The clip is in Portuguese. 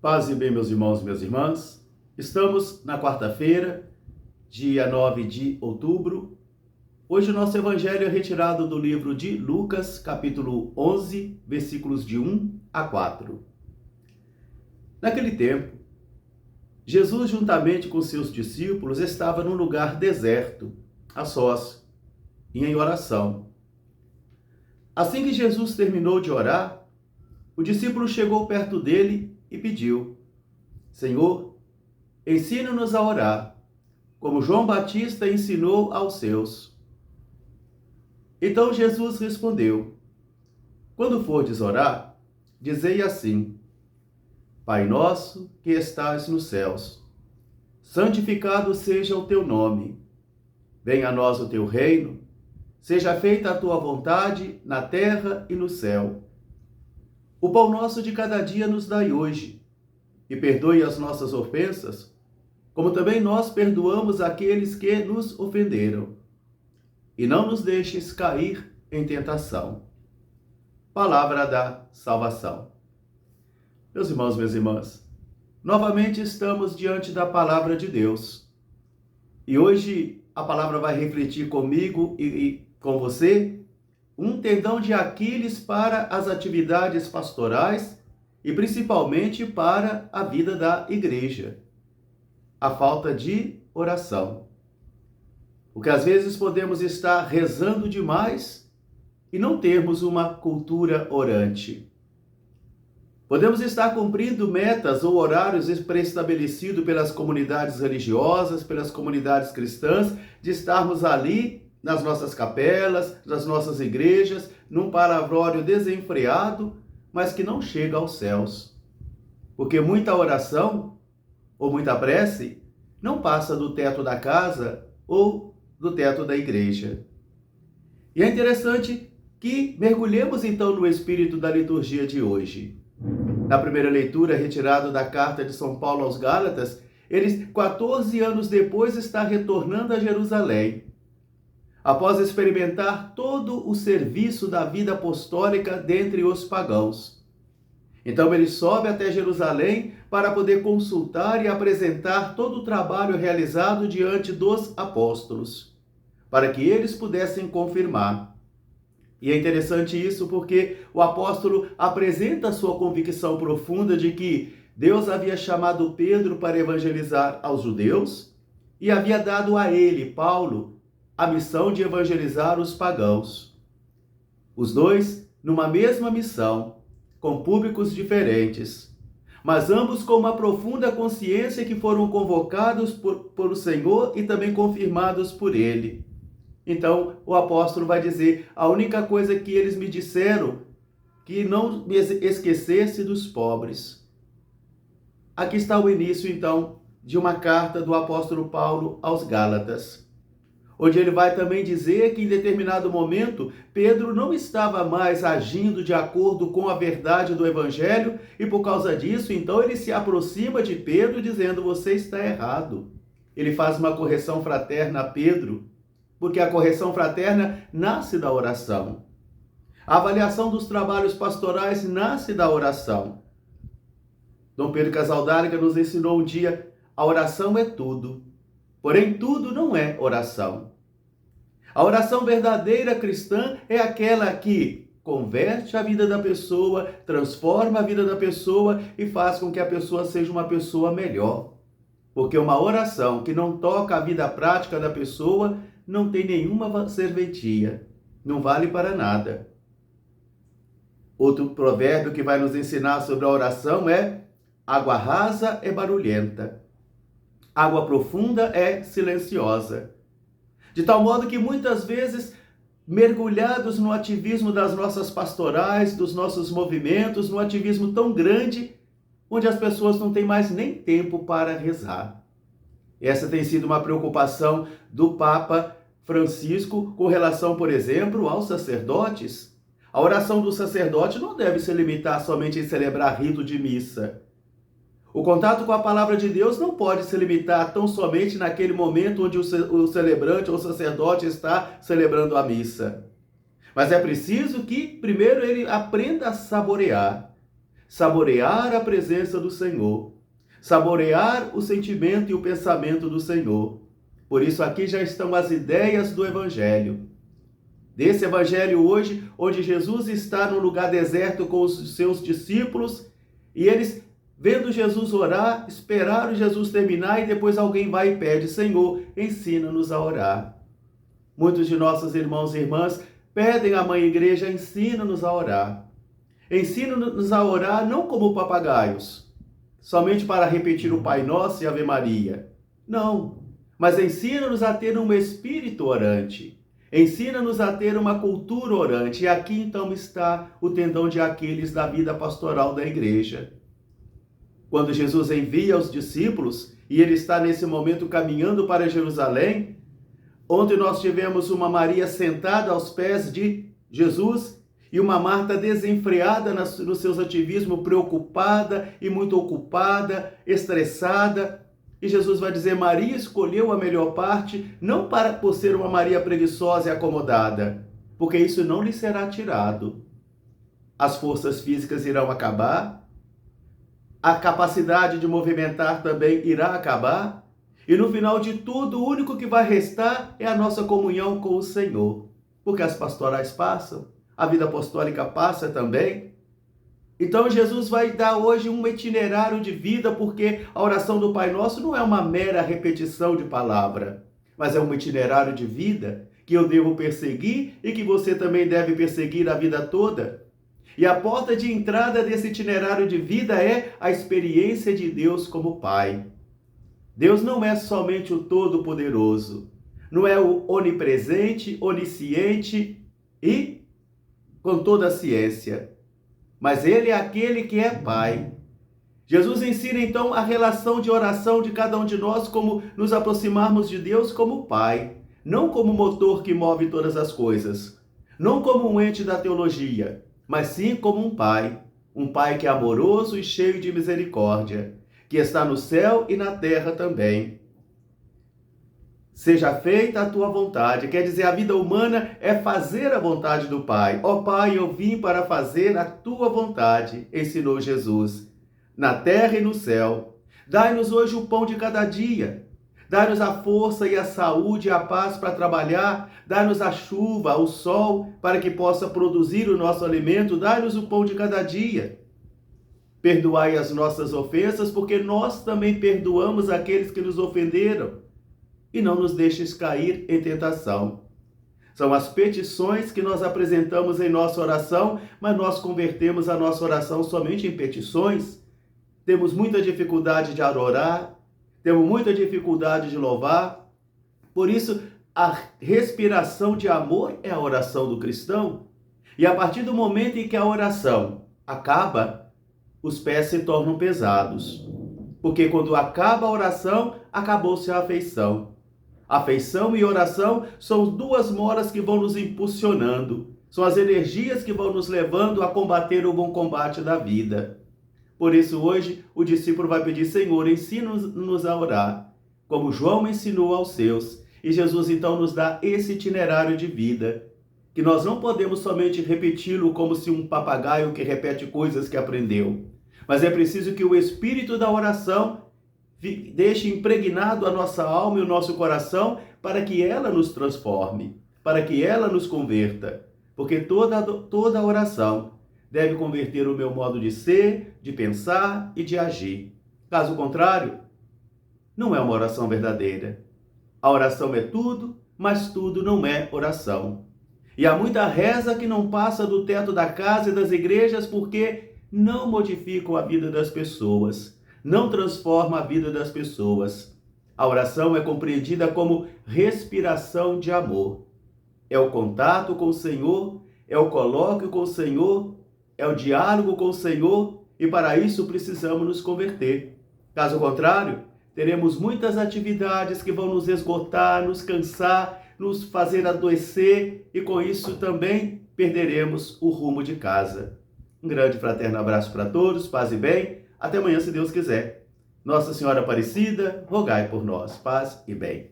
Paz e bem, meus irmãos e minhas irmãs. Estamos na quarta-feira, dia 9 de outubro. Hoje o nosso evangelho é retirado do livro de Lucas, capítulo 11, versículos de 1 a 4. Naquele tempo, Jesus, juntamente com seus discípulos, estava num lugar deserto, a sós, e em oração. Assim que Jesus terminou de orar, o discípulo chegou perto dele e pediu: Senhor, ensina-nos a orar, como João Batista ensinou aos seus. Então Jesus respondeu: Quando fordes orar, dizei assim: Pai nosso que estais nos céus, santificado seja o teu nome. Venha a nós o teu reino, seja feita a tua vontade na terra e no céu. O pão nosso de cada dia nos dai hoje, e perdoe as nossas ofensas, como também nós perdoamos aqueles que nos ofenderam. E não nos deixes cair em tentação. Palavra da salvação. Meus irmãos, minhas irmãs, novamente estamos diante da palavra de Deus. E hoje a palavra vai refletir comigo e com você um tendão de Aquiles para as atividades pastorais e principalmente para a vida da igreja: a falta de oração. Porque às vezes podemos estar rezando demais e não termos uma cultura orante. Podemos estar cumprindo metas ou horários pré-estabelecidos pelas comunidades religiosas, pelas comunidades cristãs, de estarmos ali nas nossas capelas, nas nossas igrejas, num palavrório desenfreado, mas que não chega aos céus. Porque muita oração ou muita prece não passa do teto da casa ou do teto da igreja. E é interessante que mergulhemos então no espírito da liturgia de hoje. Na primeira leitura, retirado da carta de São Paulo aos Gálatas, ele, 14 anos depois, está retornando a Jerusalém, após experimentar todo o serviço da vida apostólica dentre os pagãos. Então ele sobe até Jerusalém para poder consultar e apresentar todo o trabalho realizado diante dos apóstolos, para que eles pudessem confirmar. E é interessante isso porque o apóstolo apresenta a sua convicção profunda de que Deus havia chamado Pedro para evangelizar aos judeus e havia dado a ele, Paulo, a missão de evangelizar os pagãos. Os dois numa mesma missão, com públicos diferentes, mas ambos com uma profunda consciência que foram convocados por o Senhor e também confirmados por Ele. Então, o apóstolo vai dizer: a única coisa que eles me disseram, que não me esquecesse dos pobres. Aqui está o início, então, de uma carta do apóstolo Paulo aos Gálatas, onde ele vai também dizer que em determinado momento Pedro não estava mais agindo de acordo com a verdade do evangelho e por causa disso, então ele se aproxima de Pedro dizendo: você está errado. Ele faz uma correção fraterna a Pedro, porque a correção fraterna nasce da oração. A avaliação dos trabalhos pastorais nasce da oração. Dom Pedro Casaldáliga nos ensinou um dia: a oração é tudo, porém tudo não é oração. A oração verdadeira cristã é aquela que converte a vida da pessoa, transforma a vida da pessoa e faz com que a pessoa seja uma pessoa melhor. Porque uma oração que não toca a vida prática da pessoa não tem nenhuma serventia, não vale para nada. Outro provérbio que vai nos ensinar sobre a oração é: água rasa é barulhenta, água profunda é silenciosa. De tal modo que muitas vezes, mergulhados no ativismo das nossas pastorais, dos nossos movimentos, num ativismo tão grande, onde as pessoas não têm mais nem tempo para rezar. Essa tem sido uma preocupação do Papa Francisco com relação, por exemplo, aos sacerdotes. A oração do sacerdote não deve se limitar somente em celebrar rito de missa. O contato com a palavra de Deus não pode se limitar tão somente naquele momento onde o celebrante ou o sacerdote está celebrando a missa. Mas é preciso que, primeiro, ele aprenda a saborear. saborear a presença do Senhor, saborear o sentimento e o pensamento do Senhor. Por isso aqui já estão as ideias do Evangelho. Desse Evangelho hoje, onde Jesus está no lugar deserto com os seus discípulos, e eles, vendo Jesus orar, esperaram Jesus terminar, e depois alguém vai e pede: Senhor, ensina-nos a orar. Muitos de nossos irmãos e irmãs pedem à Mãe Igreja: ensina-nos a orar. Ensina-nos a orar não como papagaios, somente para repetir o Pai Nosso e Ave Maria. Não, mas ensina-nos a ter um espírito orante. Ensina-nos a ter uma cultura orante. E aqui então está o tendão de Aquiles da vida pastoral da igreja. Quando Jesus envia os discípulos, e ele está nesse momento caminhando para Jerusalém, onde nós tivemos uma Maria sentada aos pés de Jesus e uma Marta desenfreada no seu ativismo, preocupada e muito ocupada, estressada. E Jesus vai dizer: Maria escolheu a melhor parte, não por ser uma Maria preguiçosa e acomodada, porque isso não lhe será tirado. As forças físicas irão acabar, a capacidade de movimentar também irá acabar, e no final de tudo, o único que vai restar é a nossa comunhão com o Senhor, porque as pastorais passam, a vida apostólica passa também. Então Jesus vai dar hoje um itinerário de vida, porque a oração do Pai Nosso não é uma mera repetição de palavra, mas é um itinerário de vida que eu devo perseguir e que você também deve perseguir a vida toda. E a porta de entrada desse itinerário de vida é a experiência de Deus como Pai. Deus não é somente o Todo-Poderoso, não é o onipresente, onisciente e com toda a ciência, mas Ele é aquele que é Pai. Jesus ensina então a relação de oração de cada um de nós, como nos aproximarmos de Deus como Pai, não como motor que move todas as coisas, não como um ente da teologia, mas sim como um Pai que é amoroso e cheio de misericórdia, que está no céu e na terra também. Seja feita a tua vontade, quer dizer, a vida humana é fazer a vontade do Pai. Ó Pai, eu vim para fazer a tua vontade, ensinou Jesus, na terra e no céu. Dai-nos hoje o pão de cada dia. Dai-nos a força e a saúde e a paz para trabalhar. Dai-nos a chuva, o sol, para que possa produzir o nosso alimento. Dai-nos o pão de cada dia. Perdoai as nossas ofensas, porque nós também perdoamos aqueles que nos ofenderam. E não nos deixes cair em tentação. São as petições que nós apresentamos em nossa oração, mas nós convertemos a nossa oração somente em petições. Temos muita dificuldade de orar, temos muita dificuldade de louvar. Por isso, a respiração de amor é a oração do cristão. E a partir do momento em que a oração acaba, os pés se tornam pesados. Porque quando acaba a oração, acabou-se a afeição. Afeição e oração são duas molas que vão nos impulsionando. São as energias que vão nos levando a combater o bom combate da vida. Por isso hoje o discípulo vai pedir: Senhor, ensina-nos a orar, como João ensinou aos seus. E Jesus então nos dá esse itinerário de vida, que nós não podemos somente repeti-lo como se um papagaio que repete coisas que aprendeu. Mas é preciso que o espírito da oração deixe impregnado a nossa alma e o nosso coração, para que ela nos transforme, para que ela nos converta. Porque toda oração deve converter o meu modo de ser, de pensar e de agir. Caso contrário, não é uma oração verdadeira. A oração é tudo, mas tudo não é oração. E há muita reza que não passa do teto da casa e das igrejas porque não modificam a vida das pessoas, não transforma a vida das pessoas. A oração é compreendida como respiração de amor. É o contato com o Senhor, é o colóquio com o Senhor, é o diálogo com o Senhor, e para isso precisamos nos converter. Caso contrário, teremos muitas atividades que vão nos esgotar, nos cansar, nos fazer adoecer, e com isso também perderemos o rumo de casa. Um grande fraterno abraço para todos, paz e bem. Até amanhã, se Deus quiser. Nossa Senhora Aparecida, rogai por nós. Paz e bem.